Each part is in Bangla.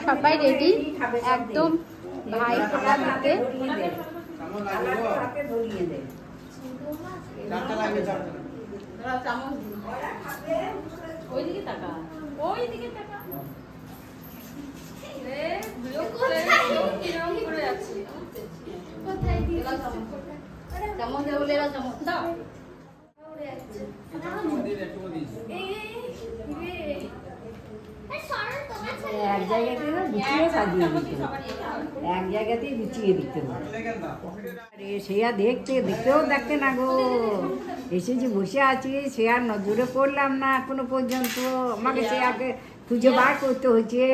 সবাই রেডি একদম ভাই ফোটা দিতে। এক জায়গাতে গুছিয়ে সাজিয়ে দিত, এক জায়গাতেই গুছিয়ে দিত। সে আর দেখতেও দেখতে না গো, এসে যে বসে আছি সে আর নজরে পড়লাম না এখনো পর্যন্ত। আমাকে সে আগে খুঁজে বার করতে হয়েছে।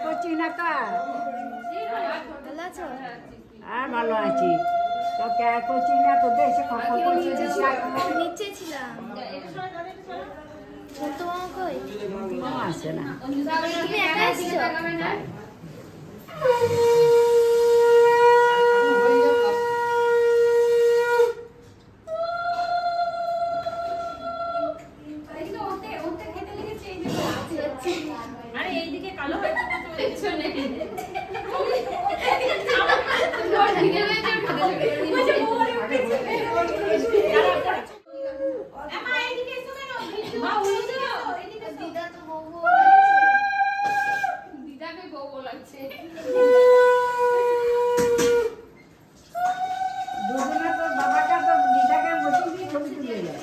করছি না কা আর ভালো আছি, তো কেয়ার করছি না তোদের এসে খবর করছি। নিচে ছিলাম আসে না। তুমি একা এসেছো? আরে এইদিকে কালো হয়েছে পেছনে দিদাকে বউ লাগছে। দুজনে তোর বাবাটা তো দিদাকে বসিয়ে দিয়ে ছবি তুলে যায়।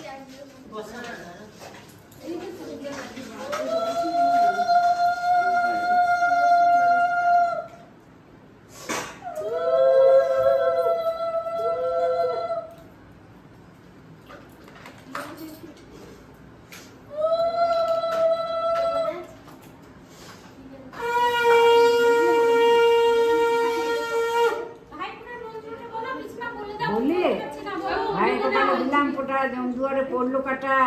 দুয়ারে পড়লো কাটা,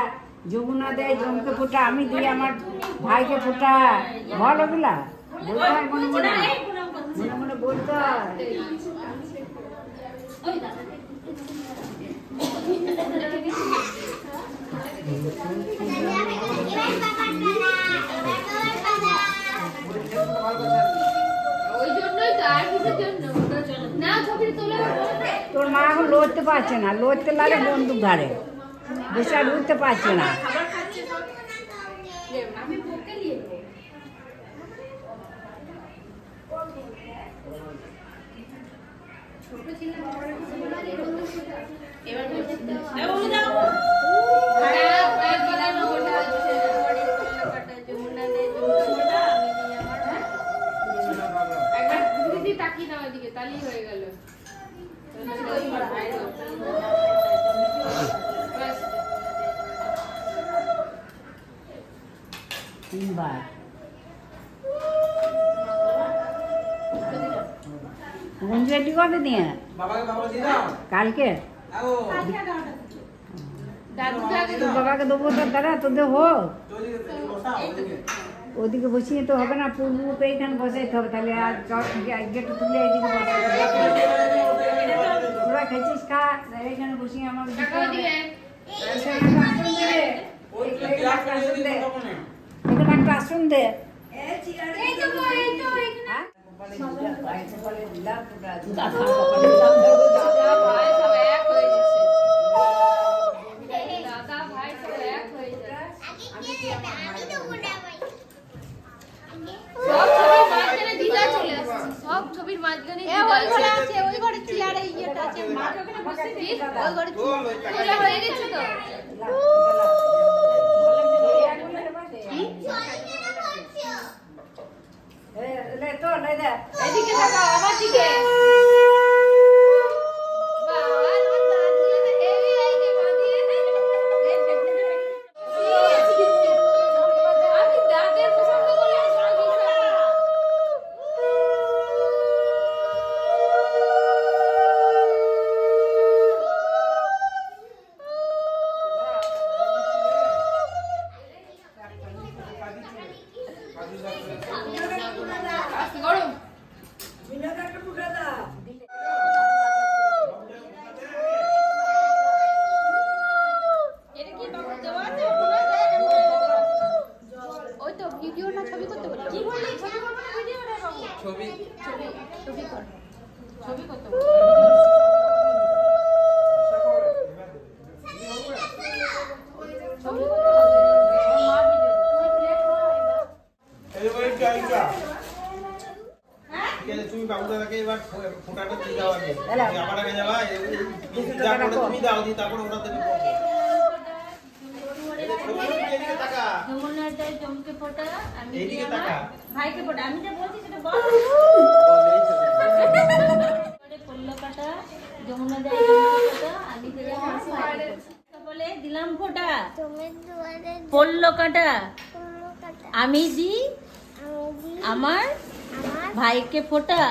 যমুনা দেয় জমকে ফোটা, আমি দিই আমার ভাইকে ফোটা। বল ওগুলা বলতে হয় মনে মনে, মনে মনে বলতে হয়। তোর মা এখন লড়তে পারছে না, লড়তে লাগে বন্দুক ধারে, বেশি আর উঠতে পারছে না। তালি হয়ে গেল। তিনবার রেডি করে দিয়ে কালকে তোর বাবাকে দেবো, তোর দাদা তোদের হোক। ওদিকে বসিয়ে তো হবে না, পূর্বকে এইখানে বসাইতে হবে। তাহলে আর গেটে তুলে এইদিকে বসাইতে হবে। তোরা খেয়েছিস খা, এইখানে বসিয়ে আমাকে একটা আসন দে। সব ছবির মাঝখানে ওই ঘরে আছে, ওই ঘরে চেয়ারে ইয়েটা আছে, ওই ঘরে তুলে হয়ে গেছে তো। এদিকে থাকা আমার দিকে গরম ছবি কত তুমি বাবুদাকে এবার ফোটাটা দিয়ে দাও আগে আমার আগে যাবা তুমি দাও দি তারপর ওরা দেবে যমুনাদায় জমকে ফোটা আমি এইদিকে তাকা ভাইকে ফোটা আমি যা বলছি সেটা বল পল্ল কাটা যমুনাদায় জমকে ফোটা আমি দিলাম আমার ভাইকে ফোটা বলে দিলাম ফোটা পল্ল কাটা আমি দি আমার ভাইকে ফোটা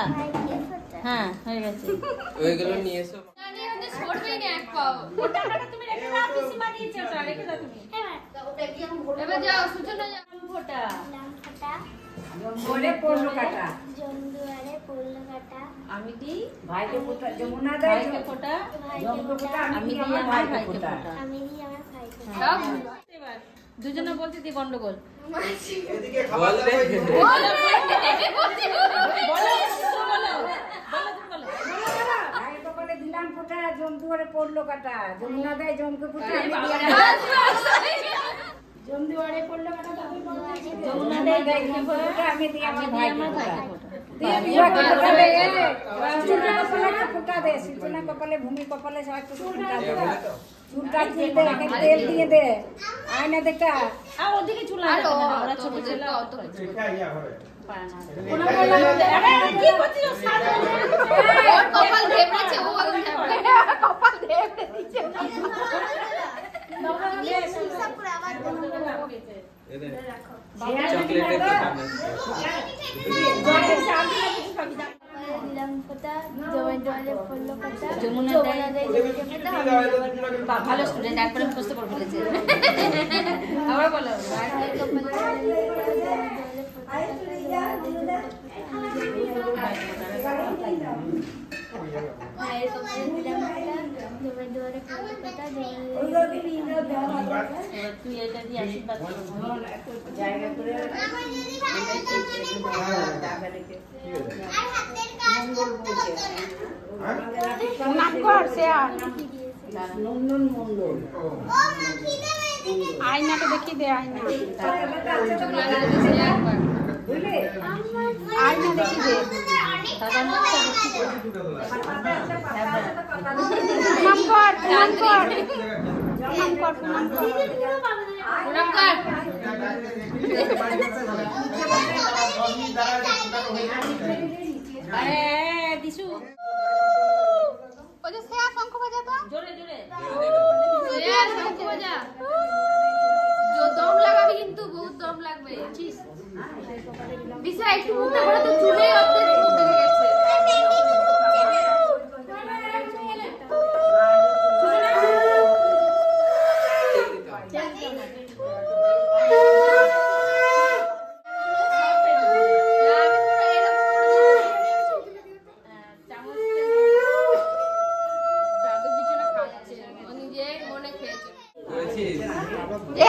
হ্যাঁ হয়ে গেছে ওইগুলো নিয়ে এসো জানি আমাদের সরবেই না এক পাও ওটা কাটা তুমি রেখে দাও পিসিমা দিয়েছে ওটা রেখে দাও তুমি এবার যাও সূচনা যাও ফোটা বলে পড়লো কাটা জমদুয়ারে পড়ল কাটা আমি দি ভাইকে ফোটা যমুনা দেয় ভাইকে ফোটা জমকে ফোটা আমি আমি দি আমার আমার ভাইকে ভাইকে ফোটা ফোটা আমি দি আমার ভাইকে সব এবার দুজনে বলতে দি গন্ডগোল এদিকে খাবার দাও ভাইয়ের কপালে দিলাম ফোটা জমদুয়ারে পড়লো কাটা যমুনা দেয় জমকে ফোটা আমি জমদুয়ারে পড়লো কাটা তুমি বলতে যমুনা দেয় জমকে ফোটা আমি দিই আমার ভাইকে ফোটা ফোটা দে সূচনা কপালে ভূমি কপালে সব একটু ফোটা দে চুলটা চুলতে তেল দিয়ে দে আয়না দেখা আর ওদিকে চুলা যাবে না ওরা ছোট ছেলে অত এটা ইয়া হবে কি করছিস সাদা ওর কপাল ঘেমড়েছে ও কপাল ঘেমড়ে দিচ্ছে দিলাম ফোটা জমদুয়ারে পড়ল কাটা যমুনাদায় জমকে ফোটা ভালো স্টুডেন্ট একবার মুখস্থ করে ফেলেছে আবার বলো ভাইয়ের কপালে দিলাম ফোটা জমদুয়ারে পড়ল কাটা তুই এটা দিয়ে আশীর্বাদ কর জায়গা করে নাম কর সে নন্দন মন্ডল আয়নাটা দেখিয়ে দে আয়না বুঝলে আয়না দেখিয়ে দে দাদা মুখটা দেখিয়ে দে নাম কর নাম কর নাম কর নাম কর প্রণাম কর আরে দিশু ওই যে শ্রেয়া শঙ্খ বাজা তো জোরে জোরে শ্রেয়া শঙ্খ বাজা দম লাগাবি কিন্তু বহুত দম লাগবে দিশা একটু মুখটা করে তো চুলে অর্ধেক ঢুকে গেছে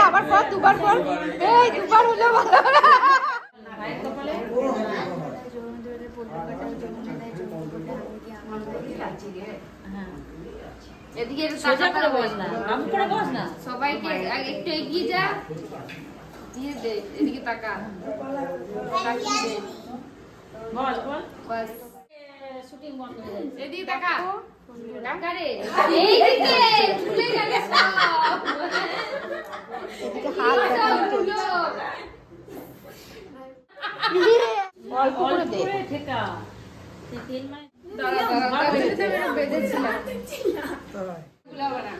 আবার পর দুবার পর এই দুবার হলো ভালো ভাইয়ের কপালে জমদুয়ারে পড়ল কাটা জমুনাদায় জমকে ফোটা আমি দি আমার ভাইকে হ্যাঁ এদিকে সোজা করে বস না আম করে বস না সবাইকে একটু এগিয়ে যা দিয়ে দে এদিকে তাকা তাকিয়ে দে বল বল বাস শুটিং বন্ধ হয়ে যাচ্ছে এদিকে তাকা তাকা রে এইদিকে ভুলে গেলে সব এদিকে হাত অল্প করে দে ঠেকা তেল মানে বেঁধেছিলাম গুলাবো না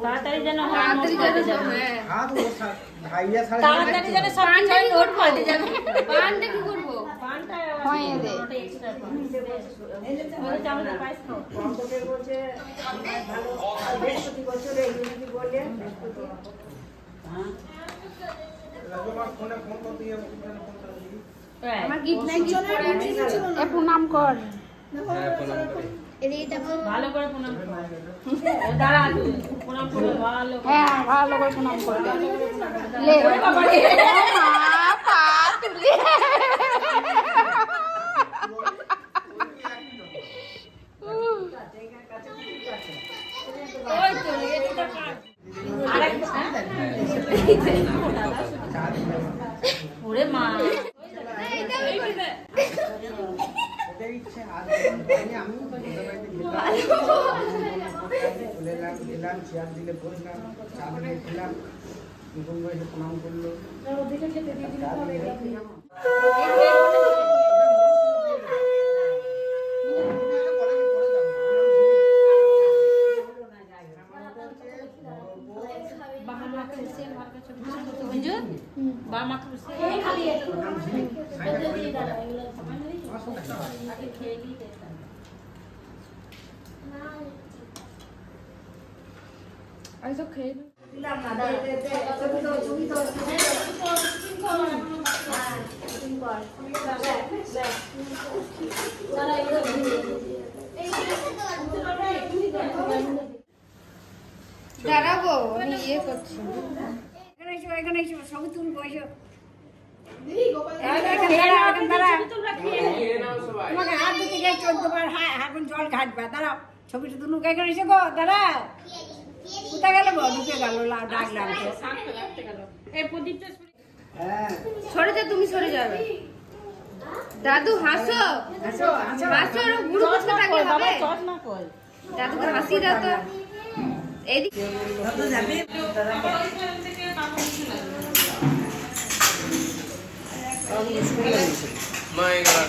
তাড়াতাড়ি যেন তাড়াতাড়ি যাবে যাবে হাত ও ভাইয়া ছাড়া তাড়াতাড়ি যেন সব কিছু নোট পাল্টে যাবে পানটা কি করবো পানটা হয় দে এক্সট্রা বলে চামচ পাইছ তো বন্ধুদের বলছে ভালো বৃহস্পতি বছরে ইংরেজি বললে হ্যাঁ রাজুমার ফোনে ফোন করতে গিয়ে ফোন করে দিই আমার গিফট নাই গিফট পড়ে আছে এ প্রণাম কর হ্যাঁ প্রণাম করে এদিকে দেখো ভালো করে প্রণাম কর দাঁড়া তুই প্রণাম করে ভালো হ্যাঁ ভালো করে প্রণাম করবে লে বাবা রে মা পা তুলে ওই তো এটা কাট আরেকটা ওরে মা চেয়ার দিলে বসলাম চা দিলে খেলাম নতুন বয়সে প্রণাম করলো দাঁড়াবো আমি ইয়ে করছি এখানে এসো সবই তুমি বসো তোমাকে হাত দিতে গিয়ে 14 বার এখন জল ঘাটবে দাঁড়াও ছবিটা তুলুক এখানে এসে গো দাঁড়াও কোথায় গেল গো ঢুকে গেল ডাকলাম সরে যা তুমি সরে যাবে দাদু হাসো হাসো হাসো আর গুরু বসে থাকলে হবে দাদুকে হাসি দাও তো এইদিকে দাদু যাবে মা এগুলা